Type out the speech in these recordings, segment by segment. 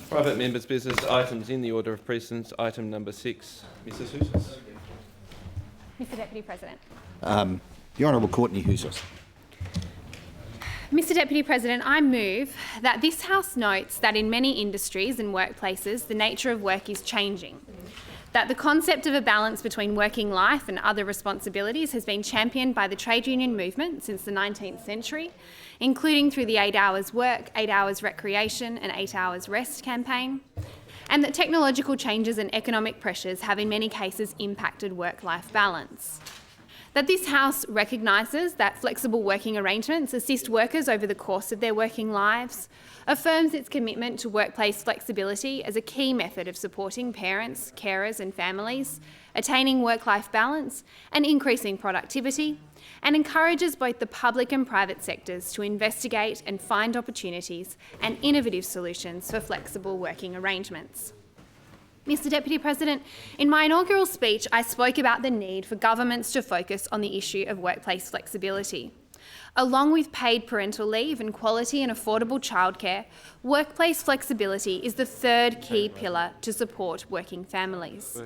Private members' business items in the order of precedence. Item number 6. Mrs Houssos. Mr Deputy President. The Honourable Courtney Houssos. Mr Deputy President, I move that this House notes that in many industries and workplaces the nature of work is changing, that the concept of a balance between working life and other responsibilities has been championed by the trade union movement since the 19th century, including through the 8 hours work, 8 hours recreation and 8 hours rest campaign, and that technological changes and economic pressures have in many cases impacted work-life balance. That this House recognises that flexible working arrangements assist workers over the course of their working lives, affirms its commitment to workplace flexibility as a key method of supporting parents, carers and families, attaining work-life balance and increasing productivity, and encourages both the public and private sectors to investigate and find opportunities and innovative solutions for flexible working arrangements. Mr Deputy President, in my inaugural speech, I spoke about the need for governments to focus on the issue of workplace flexibility. Along with paid parental leave and quality and affordable childcare, workplace flexibility is the third key pillar to support working families.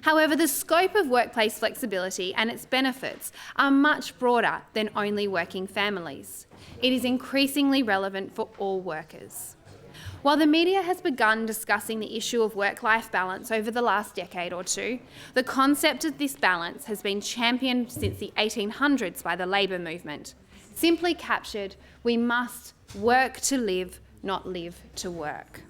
However, the scope of workplace flexibility and its benefits are much broader than only working families. It is increasingly relevant for all workers. While the media has begun discussing the issue of work-life balance over the last decade or two, the concept of this balance has been championed since the 1800s by the labour movement. Simply captured, we must work to live, not live to work.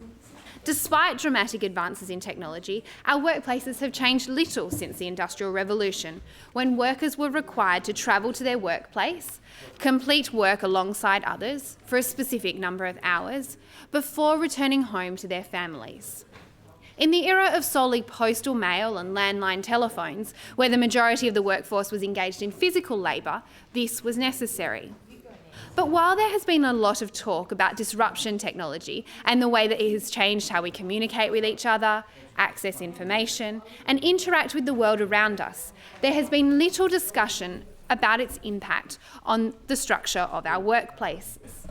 Despite dramatic advances in technology, our workplaces have changed little since the Industrial Revolution, when workers were required to travel to their workplace, complete work alongside others for a specific number of hours, before returning home to their families. In the era of solely postal mail and landline telephones, where the majority of the workforce was engaged in physical labour, this was necessary. But while there has been a lot of talk about disruption technology and the way that it has changed how we communicate with each other, access information, and interact with the world around us, there has been little discussion about its impact on the structure of our workplaces.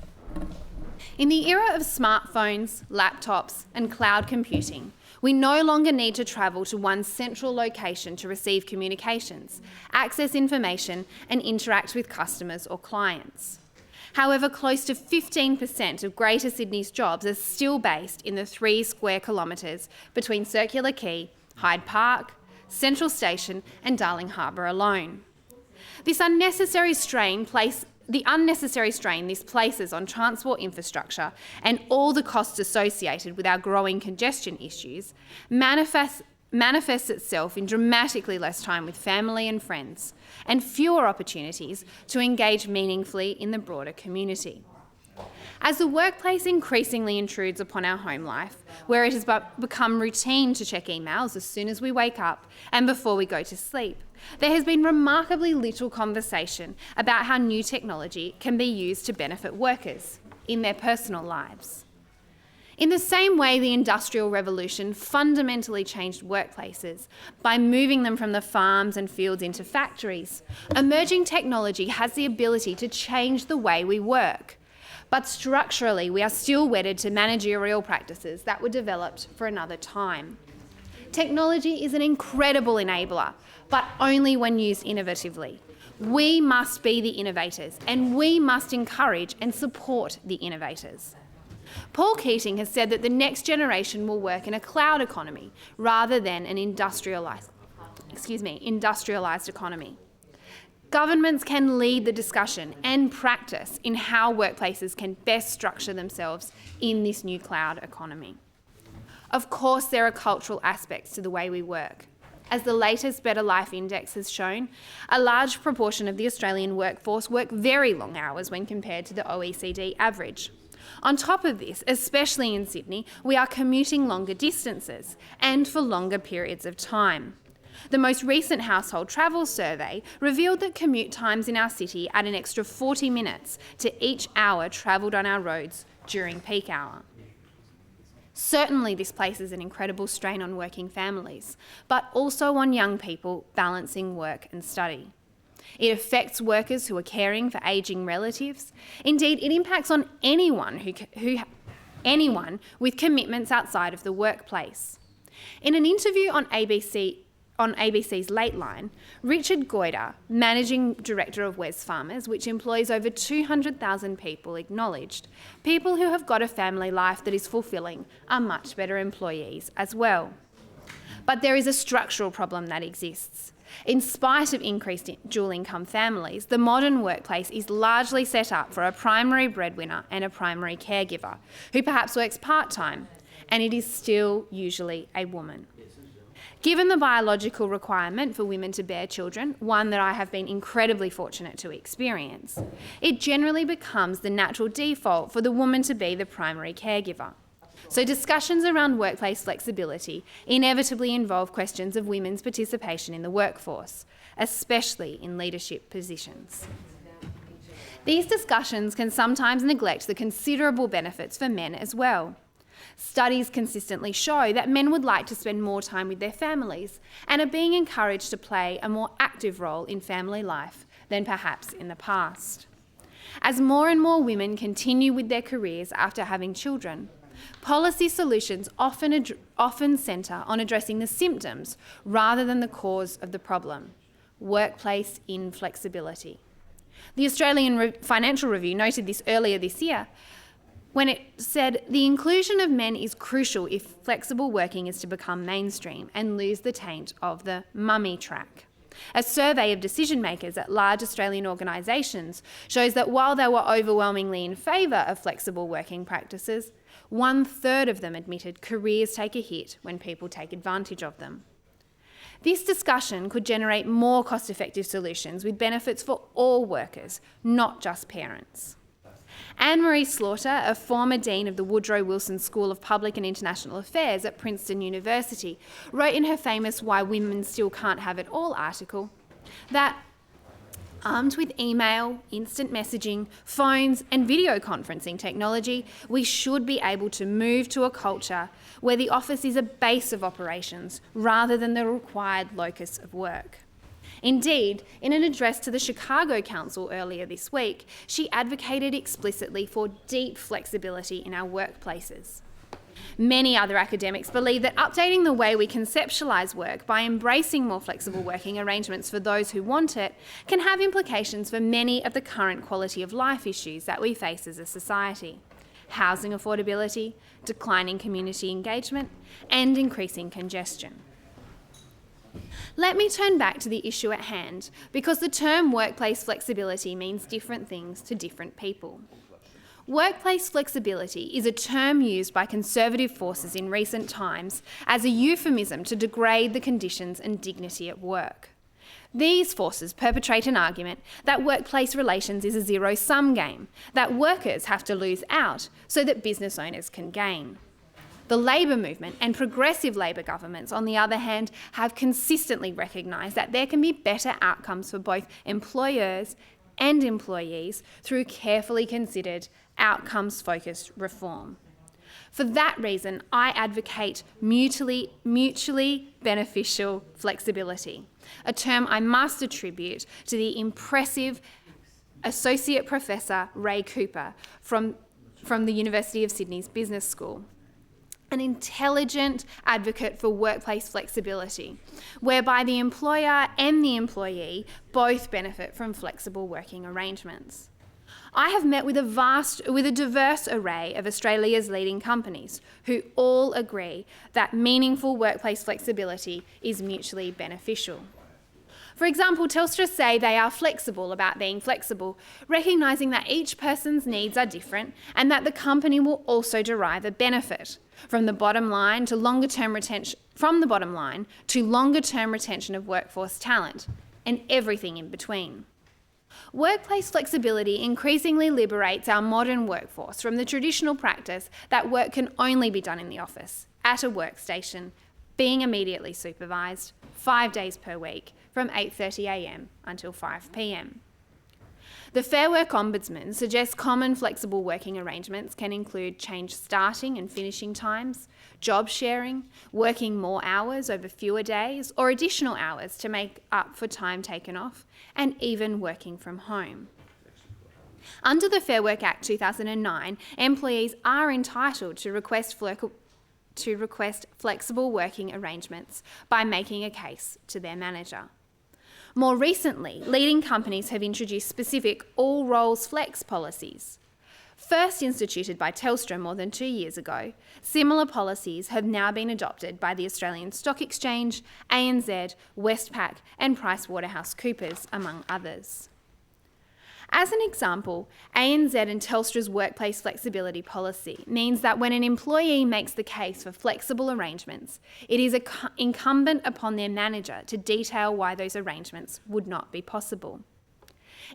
In the era of smartphones, laptops, and cloud computing, we no longer need to travel to one central location to receive communications, access information, and interact with customers or clients. However, close to 15% of Greater Sydney's jobs are still based in the 3 square kilometres between Circular Quay, Hyde Park, Central Station and Darling Harbour alone. The unnecessary strain this places on transport infrastructure and all the costs associated with our growing congestion issues manifests itself in dramatically less time with family and friends and fewer opportunities to engage meaningfully in the broader community. As the workplace increasingly intrudes upon our home life, where it has become routine to check emails as soon as we wake up and before we go to sleep, there has been remarkably little conversation about how new technology can be used to benefit workers in their personal lives. In the same way the Industrial Revolution fundamentally changed workplaces by moving them from the farms and fields into factories, emerging technology has the ability to change the way we work. But structurally, we are still wedded to managerial practices that were developed for another time. Technology is an incredible enabler, but only when used innovatively. We must be the innovators, and we must encourage and support the innovators. Paul Keating has said that the next generation will work in a cloud economy rather than an industrialised economy. Governments can lead the discussion and practice in how workplaces can best structure themselves in this new cloud economy. Of course, there are cultural aspects to the way we work. As the latest Better Life Index has shown, a large proportion of the Australian workforce work very long hours when compared to the OECD average. On top of this, especially in Sydney, we are commuting longer distances and for longer periods of time. The most recent household travel survey revealed that commute times in our city add an extra 40 minutes to each hour travelled on our roads during peak hour. Certainly this places an incredible strain on working families, but also on young people balancing work and study. It affects workers who are caring for ageing relatives. Indeed, it impacts on anyone anyone with commitments outside of the workplace. In an interview on ABC's Lateline, Richard Goyder, Managing Director of Wesfarmers, which employs over 200,000 people, acknowledged people who have got a family life that is fulfilling are much better employees as well. But there is a structural problem that exists. In spite of increased dual income families, the modern workplace is largely set up for a primary breadwinner and a primary caregiver, who perhaps works part-time, and it is still usually a woman. Given the biological requirement for women to bear children, one that I have been incredibly fortunate to experience, it generally becomes the natural default for the woman to be the primary caregiver. So discussions around workplace flexibility inevitably involve questions of women's participation in the workforce, especially in leadership positions. These discussions can sometimes neglect the considerable benefits for men as well. Studies consistently show that men would like to spend more time with their families and are being encouraged to play a more active role in family life than perhaps in the past. As more and more women continue with their careers after having children, policy solutions often centre on addressing the symptoms rather than the cause of the problem: workplace inflexibility. The Australian Financial Review noted this earlier this year when it said the inclusion of men is crucial if flexible working is to become mainstream and lose the taint of the mummy track. A survey of decision makers at large Australian organisations shows that while they were overwhelmingly in favour of flexible working practices, 1/3 of them admitted careers take a hit when people take advantage of them. This discussion could generate more cost-effective solutions with benefits for all workers, not just parents. Anne-Marie Slaughter, a former Dean of the Woodrow Wilson School of Public and International Affairs at Princeton University, wrote in her famous Why Women Still Can't Have It All article that armed with email, instant messaging, phones and video conferencing technology, we should be able to move to a culture where the office is a base of operations rather than the required locus of work. Indeed, in an address to the Chicago Council earlier this week, she advocated explicitly for deep flexibility in our workplaces. Many other academics believe that updating the way we conceptualise work by embracing more flexible working arrangements for those who want it can have implications for many of the current quality of life issues that we face as a society: housing affordability, declining community engagement, and increasing congestion. Let me turn back to the issue at hand, because the term workplace flexibility means different things to different people. Workplace flexibility is a term used by conservative forces in recent times as a euphemism to degrade the conditions and dignity at work. These forces perpetrate an argument that workplace relations is a zero-sum game, that workers have to lose out so that business owners can gain. The labour movement and progressive Labour governments, on the other hand, have consistently recognised that there can be better outcomes for both employers and employees through carefully considered, outcomes-focused reform. For that reason, I advocate mutually beneficial flexibility, a term I must attribute to the impressive Associate Professor Ray Cooper from the University of Sydney's Business School. An intelligent advocate for workplace flexibility, whereby the employer and the employee both benefit from flexible working arrangements. I have met with a diverse array of Australia's leading companies who all agree that meaningful workplace flexibility is mutually beneficial. For example, Telstra say they are flexible about being flexible, recognising that each person's needs are different and that the company will also derive a benefit from the bottom line to longer-term retention of workforce talent, and everything in between. Workplace flexibility increasingly liberates our modern workforce from the traditional practice that work can only be done in the office, at a workstation, being immediately supervised, 5 days per week, from 8:30 a.m. until 5 p.m. The Fair Work Ombudsman suggests common flexible working arrangements can include changed starting and finishing times, job sharing, working more hours over fewer days, or additional hours to make up for time taken off, and even working from home. Under the Fair Work Act 2009, employees are entitled to request flexible working arrangements by making a case to their manager. More recently, leading companies have introduced specific all roles flex policies. First instituted by Telstra more than 2 years ago, similar policies have now been adopted by the Australian Stock Exchange, ANZ, Westpac and PricewaterhouseCoopers, among others. As an example, ANZ and Telstra's workplace flexibility policy means that when an employee makes the case for flexible arrangements, it is incumbent upon their manager to detail why those arrangements would not be possible.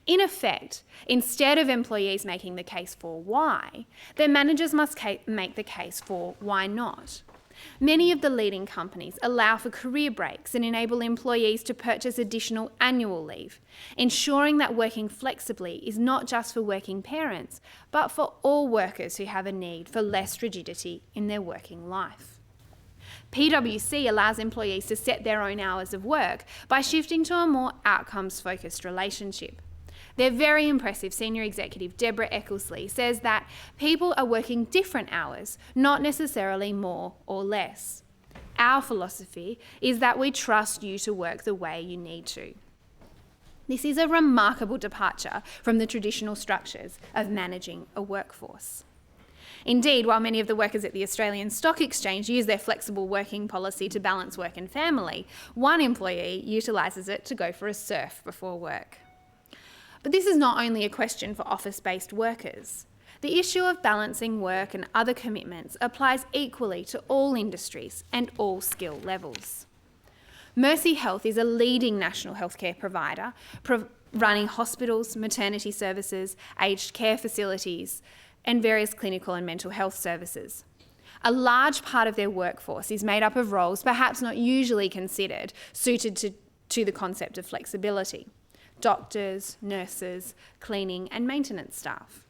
In effect, instead of employees making the case for why, their managers must make the case for why not. Many of the leading companies allow for career breaks and enable employees to purchase additional annual leave, ensuring that working flexibly is not just for working parents, but for all workers who have a need for less rigidity in their working life. PwC allows employees to set their own hours of work by shifting to a more outcomes-focused relationship. Their very impressive senior executive, Deborah Eckersley, says that people are working different hours, not necessarily more or less. Our philosophy is that we trust you to work the way you need to. This is a remarkable departure from the traditional structures of managing a workforce. Indeed, while many of the workers at the Australian Stock Exchange use their flexible working policy to balance work and family, one employee utilises it to go for a surf before work. But this is not only a question for office-based workers. The issue of balancing work and other commitments applies equally to all industries and all skill levels. Mercy Health is a leading national healthcare provider, running hospitals, maternity services, aged care facilities, and various clinical and mental health services. A large part of their workforce is made up of roles perhaps not usually considered suited to the concept of flexibility: doctors, nurses, cleaning and maintenance staff.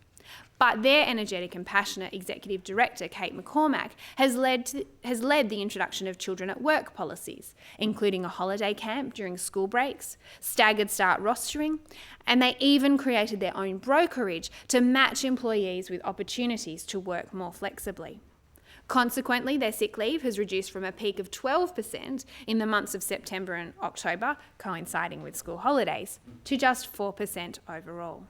But their energetic and passionate Executive Director, Kate McCormack, has led the introduction of children at work policies, including a holiday camp during school breaks, staggered start rostering, and they even created their own brokerage to match employees with opportunities to work more flexibly. Consequently, their sick leave has reduced from a peak of 12% in the months of September and October, coinciding with school holidays, to just 4% overall.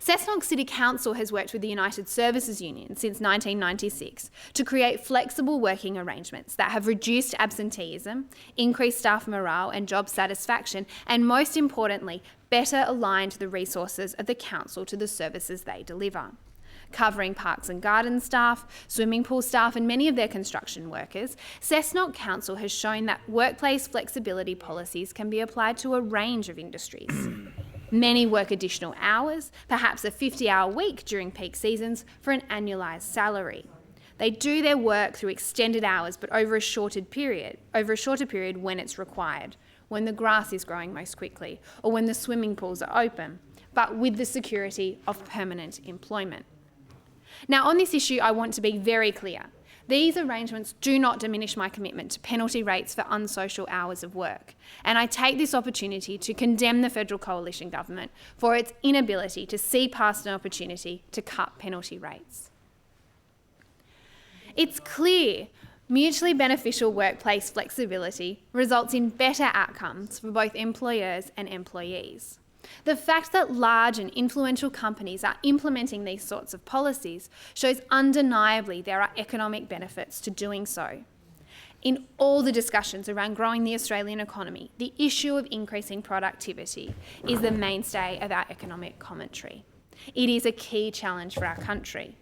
Cessnock City Council has worked with the United Services Union since 1996 to create flexible working arrangements that have reduced absenteeism, increased staff morale and job satisfaction, and most importantly, better aligned the resources of the council to the services they deliver. Covering parks and garden staff, swimming pool staff and many of their construction workers, Cessnock Council has shown that workplace flexibility policies can be applied to a range of industries. Many work additional hours, perhaps a 50-hour week during peak seasons, for an annualised salary. They do their work through extended hours, but over a shorter period when it's required, when the grass is growing most quickly, or when the swimming pools are open, but with the security of permanent employment. Now, on this issue, I want to be very clear. These arrangements do not diminish my commitment to penalty rates for unsocial hours of work, and I take this opportunity to condemn the Federal Coalition Government for its inability to see past an opportunity to cut penalty rates. It's clear mutually beneficial workplace flexibility results in better outcomes for both employers and employees. The fact that large and influential companies are implementing these sorts of policies shows undeniably there are economic benefits to doing so. In all the discussions around growing the Australian economy, the issue of increasing productivity is the mainstay of our economic commentary. It is a key challenge for our country.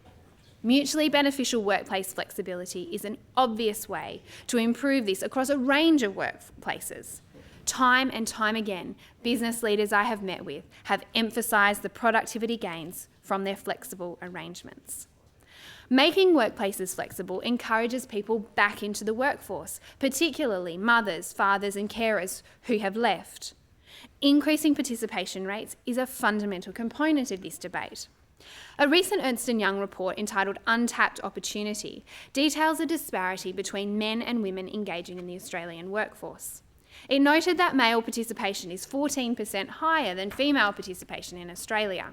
Mutually beneficial workplace flexibility is an obvious way to improve this across a range of workplaces. Time and time again, business leaders I have met with have emphasised the productivity gains from their flexible arrangements. Making workplaces flexible encourages people back into the workforce, particularly mothers, fathers and carers who have left. Increasing participation rates is a fundamental component of this debate. A recent Ernst & Young report entitled Untapped Opportunity details a disparity between men and women engaging in the Australian workforce. It noted that male participation is 14% higher than female participation in Australia.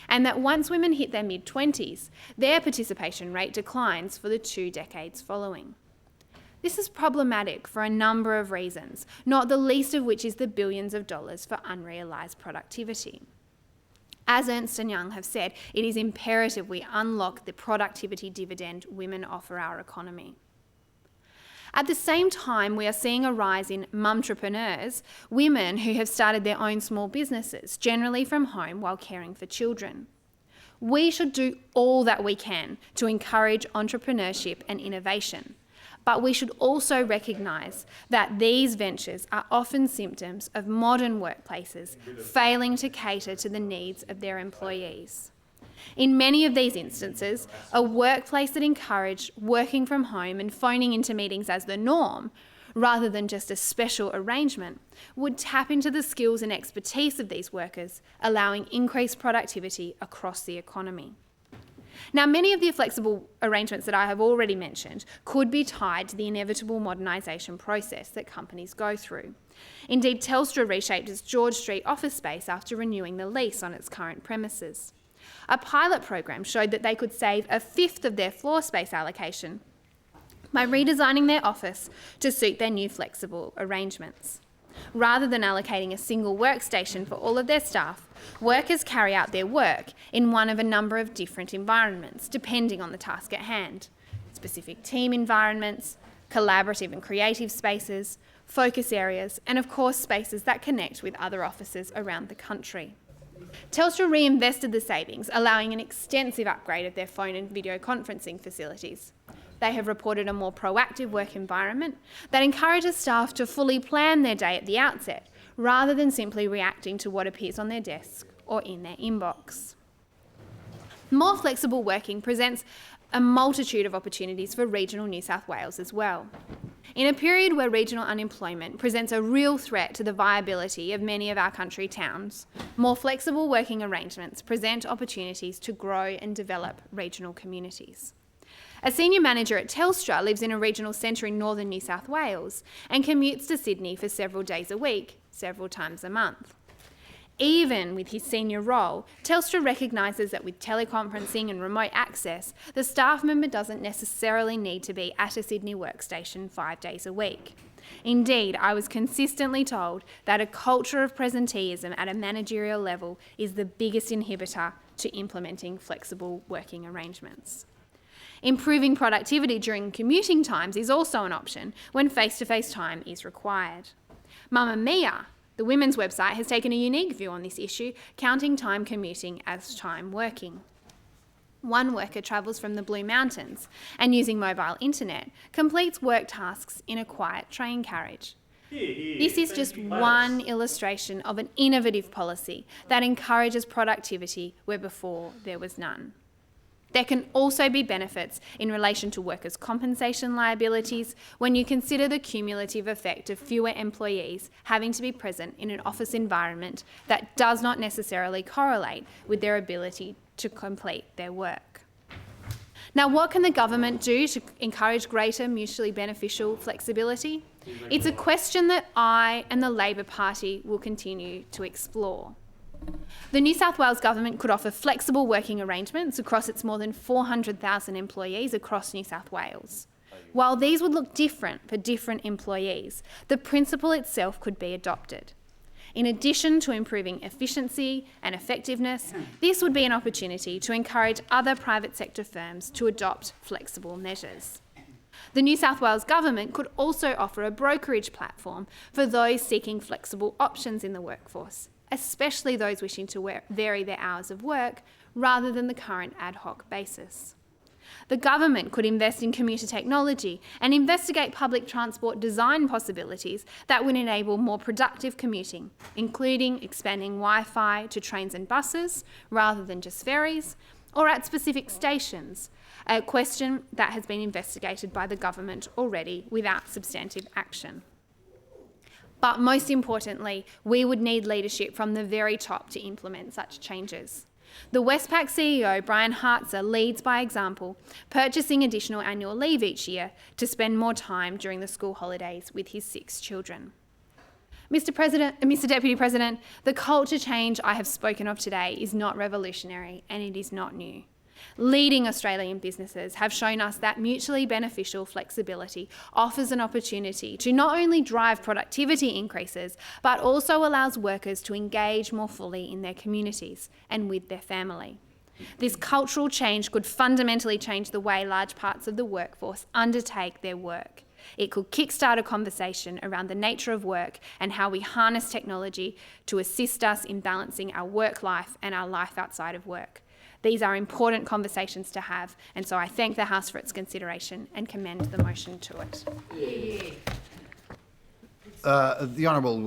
and that once women hit their mid-20s, their participation rate declines for the 2 decades following. This is problematic for a number of reasons, not the least of which is the billions of dollars for unrealised productivity. As Ernst & Young have said, it is imperative we unlock the productivity dividend women offer our economy. At the same time, we are seeing a rise in mumtrepreneurs, women who have started their own small businesses, generally from home while caring for children. We should do all that we can to encourage entrepreneurship and innovation, but we should also recognise that these ventures are often symptoms of modern workplaces failing to cater to the needs of their employees. In many of these instances, a workplace that encouraged working from home and phoning into meetings as the norm, rather than just a special arrangement, would tap into the skills and expertise of these workers, allowing increased productivity across the economy. Now, many of the flexible arrangements that I have already mentioned could be tied to the inevitable modernisation process that companies go through. Indeed, Telstra reshaped its George Street office space after renewing the lease on its current premises. A pilot program showed that they could save a fifth of their floor space allocation by redesigning their office to suit their new flexible arrangements. Rather than allocating a single workstation for all of their staff, workers carry out their work in one of a number of different environments, depending on the task at hand. Specific team environments, collaborative and creative spaces, focus areas, and of course spaces that connect with other offices around the country. Telstra reinvested the savings, allowing an extensive upgrade of their phone and video conferencing facilities. They have reported a more proactive work environment that encourages staff to fully plan their day at the outset, rather than simply reacting to what appears on their desk or in their inbox. More flexible working presents a multitude of opportunities for regional New South Wales as well. In a period where regional unemployment presents a real threat to the viability of many of our country towns, more flexible working arrangements present opportunities to grow and develop regional communities. A senior manager at Telstra lives in a regional centre in northern New South Wales and commutes to Sydney for several days a week, several times a month. Even with his senior role, Telstra recognises that with teleconferencing and remote access, the staff member doesn't necessarily need to be at a Sydney workstation 5 days a week. Indeed, I was consistently told that a culture of presenteeism at a managerial level is the biggest inhibitor to implementing flexible working arrangements. Improving productivity during commuting times is also an option when face-to-face time is required. Mamamia, the women's website, has taken a unique view on this issue, counting time commuting as time working. One worker travels from the Blue Mountains and, using mobile internet, completes work tasks in a quiet train carriage. This is just one illustration of an innovative policy that encourages productivity where before there was none. There can also be benefits in relation to workers' compensation liabilities when you consider the cumulative effect of fewer employees having to be present in an office environment that does not necessarily correlate with their ability to complete their work. Now, what can the government do to encourage greater mutually beneficial flexibility? It's a question that I and the Labor Party will continue to explore. The New South Wales Government could offer flexible working arrangements across its more than 400,000 employees across New South Wales. While these would look different for different employees, the principle itself could be adopted. In addition to improving efficiency and effectiveness, this would be an opportunity to encourage other private sector firms to adopt flexible measures. The New South Wales Government could also offer a brokerage platform for those seeking flexible options in the workforce, especially those wishing to vary their hours of work rather than the current ad hoc basis. The government could invest in commuter technology and investigate public transport design possibilities that would enable more productive commuting, including expanding Wi-Fi to trains and buses rather than just ferries, or at specific stations, a question that has been investigated by the government already without substantive action. But most importantly, we would need leadership from the very top to implement such changes. The Westpac CEO, Brian Hartzer, leads by example, purchasing additional annual leave each year to spend more time during the school holidays with his 6 children. Mr. Deputy President, the culture change I have spoken of today is not revolutionary and it is not new. Leading Australian businesses have shown us that mutually beneficial flexibility offers an opportunity to not only drive productivity increases, but also allows workers to engage more fully in their communities and with their family. This cultural change could fundamentally change the way large parts of the workforce undertake their work. It could kickstart a conversation around the nature of work and how we harness technology to assist us in balancing our work life and our life outside of work. These are important conversations to have, and so I thank the House for its consideration and commend the motion to it. The Honourable